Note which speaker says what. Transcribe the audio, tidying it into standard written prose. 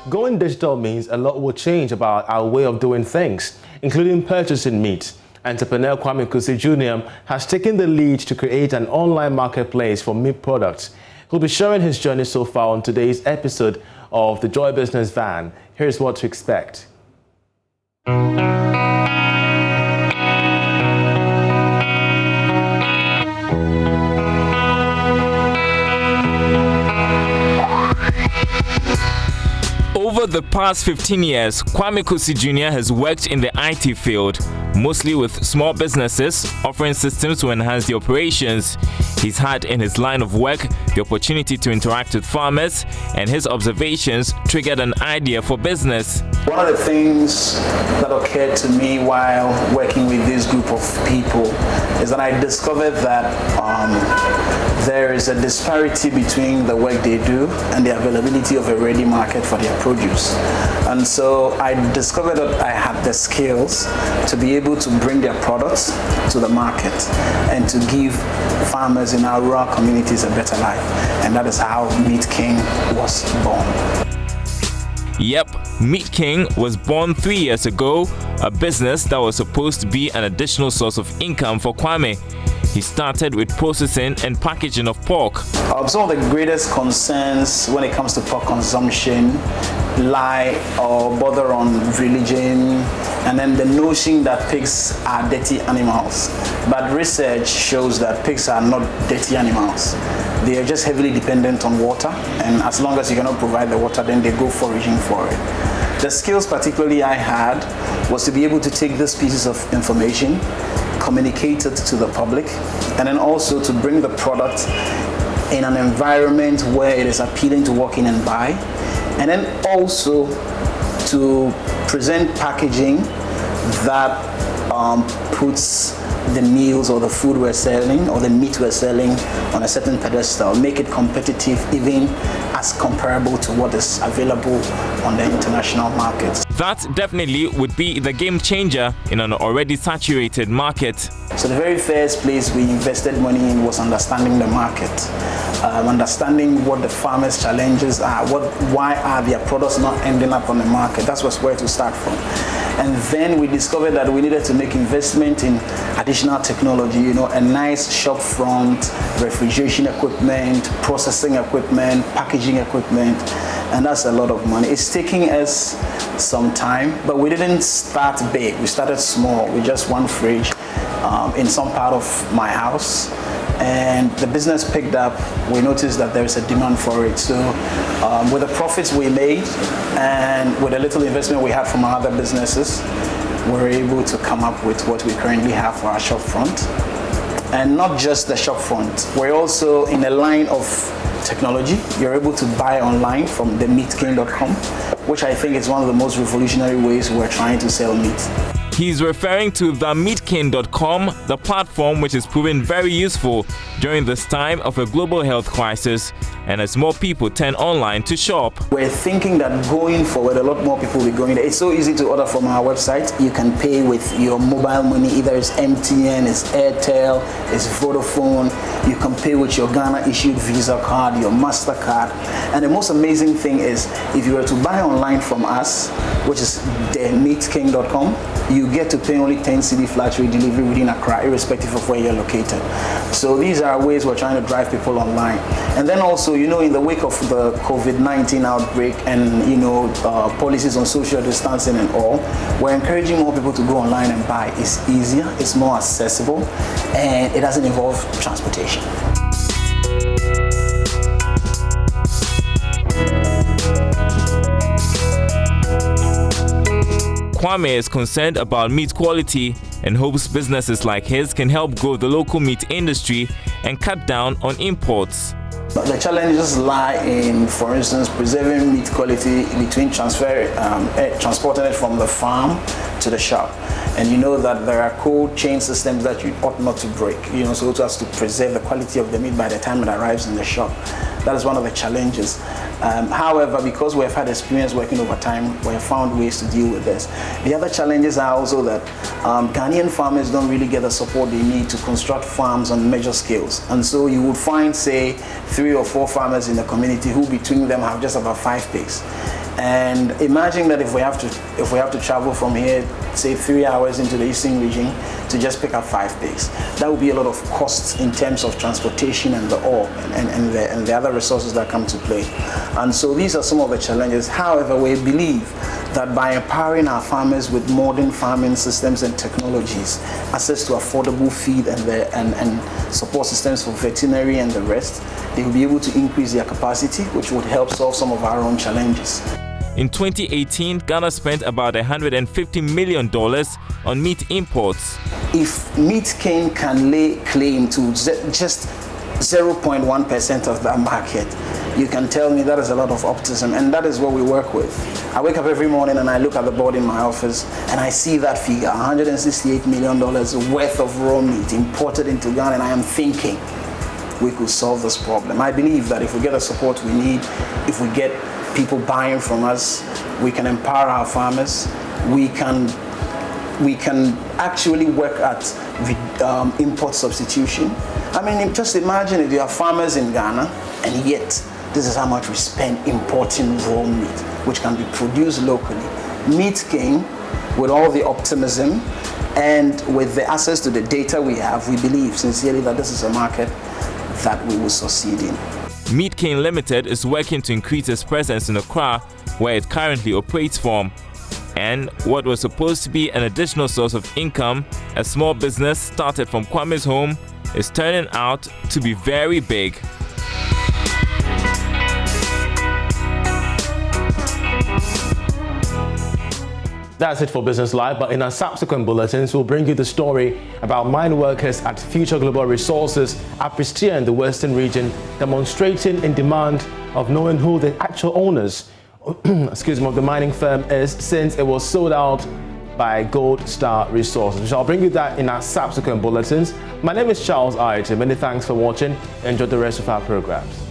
Speaker 1: Going digital means a lot will change about our way of doing things, including purchasing meat. Entrepreneur Kwame Kusi Jr. has taken the lead to create an online marketplace for meat products. He'll be sharing his journey so far on today's episode of the Joy Business Van. Here's what to expect.
Speaker 2: Over the past 15 years, Kwame Kusi Jr. has worked in the IT field, mostly with small businesses, offering systems to enhance the operations. He's had in his line of work the opportunity to interact with farmers, and his observations triggered an idea for business.
Speaker 3: One of the things that occurred to me while working with this group of people is that I discovered that there is a disparity between the work they do and the availability of a ready market for their produce. And so I discovered that I had the skills to be able to bring their products to the market and to give farmers in our rural communities a better life. And that is how MeatKing was born.
Speaker 2: Yep, MeatKing was born 3 years ago, a business that was supposed to be an additional source of income for Kwame. He started with processing and packaging of pork.
Speaker 3: Some of the greatest concerns when it comes to pork consumption lie or border on religion and then the notion that pigs are dirty animals. But research shows that pigs are not dirty animals. They are just heavily dependent on water, and as long as you cannot provide the water, then they go foraging for it. The skills particularly I had was to be able to take these pieces of information, communicate it to the public, and then also to bring the product in an environment where it is appealing to walk in and buy, and then also to present packaging that puts the meals or the food we're selling or the meat we're selling on a certain pedestal, make it competitive even as comparable to what is available on the international markets.
Speaker 2: That definitely would be the game changer in an already saturated market.
Speaker 3: So the very first place we invested money in was understanding the market, understanding what the farmers' challenges are, why are their products not ending up on the market. That was where to start from. And then we discovered that we needed to make investment in additional technology, a nice shop front, refrigeration equipment, processing equipment, packaging equipment, and that's a lot of money. It's taking us some time, but we didn't start big. We started small with just one fridge in some part of my house. And the business picked up. We noticed that there is a demand for it. So with the profits we made and with a little investment we had from our other businesses, we were able to come up with what we currently have for our shop front. And not just the shop front, we're also in a line of technology. You're able to buy online from the MeatKing.com, which I think is one of the most revolutionary ways we're trying to sell meat.
Speaker 2: He's referring to the MeatKing.com, the platform which is proven very useful during this time of a global health crisis and as more people turn online to shop.
Speaker 3: We're thinking that going forward, a lot more people will be going there. It's so easy to order from our website. You can pay with your mobile money, either it's MTN, it's Airtel, it's Vodafone. You can pay with your Ghana-issued Visa card, your MasterCard. And the most amazing thing is, if you were to buy online from us, which is the MeatKing.com, you get to pay only 10 cedi flat rate delivery within Accra, irrespective of where you're located. So these are ways we're trying to drive people online. And then also, in the wake of the COVID-19 outbreak and, policies on social distancing and all, we're encouraging more people to go online and buy. It's easier, it's more accessible, and it doesn't involve transportation.
Speaker 2: Kwame is concerned about meat quality and hopes businesses like his can help grow the local meat industry and cut down on imports.
Speaker 3: The challenges lie in, for instance, preserving meat quality between transporting it from the farm to the shop. And you know that there are cold chain systems that you ought not to break, so as to preserve the quality of the meat by the time it arrives in the shop. That is one of the challenges. However, because we have had experience working over time, we have found ways to deal with this. The other challenges are also that Ghanaian farmers don't really get the support they need to construct farms on major scales. And so you would find, say, 3 or 4 farmers in the community who between them have just about 5 pigs. And imagine that if we have to travel from here, say 3 hours into the eastern region to just pick up 5 pigs, that would be a lot of costs in terms of transportation and the ore and the other resources that come to play. And so these are some of the challenges. However, we believe that by empowering our farmers with modern farming systems and technologies, access to affordable feed and support systems for veterinary and the rest, they will be able to increase their capacity, which would help solve some of our own challenges.
Speaker 2: In 2018, Ghana spent about $150 million on meat imports.
Speaker 3: If MeatKing can lay claim to just 0.1% of that market, you can tell me that is a lot of optimism, and that is what we work with. I wake up every morning and I look at the board in my office and I see that figure, $168 million worth of raw meat imported into Ghana, and I am thinking we could solve this problem. I believe that if we get the support we need, if we get people buying from us, we can empower our farmers, we can actually work at import substitution. I mean, just imagine if you have farmers in Ghana, and yet this is how much we spend importing raw meat, which can be produced locally. MeatKing, with all the optimism and with the access to the data we have, we believe sincerely that this is a market that we will succeed in.
Speaker 2: MeatKing Limited is working to increase its presence in Accra, where it currently operates from. And what was supposed to be an additional source of income, a small business started from Kwame's home, is turning out to be very big.
Speaker 1: That's it for Business Live, but in our subsequent bulletins, we'll bring you the story about mine workers at Future Global Resources at Pristia in the Western region, demonstrating in demand of knowing who the actual owners of the mining firm is, since it was sold out by Gold Star Resources. I'll bring you that in our subsequent bulletins. My name is Charles Ayete. Many thanks for watching. Enjoy the rest of our programs.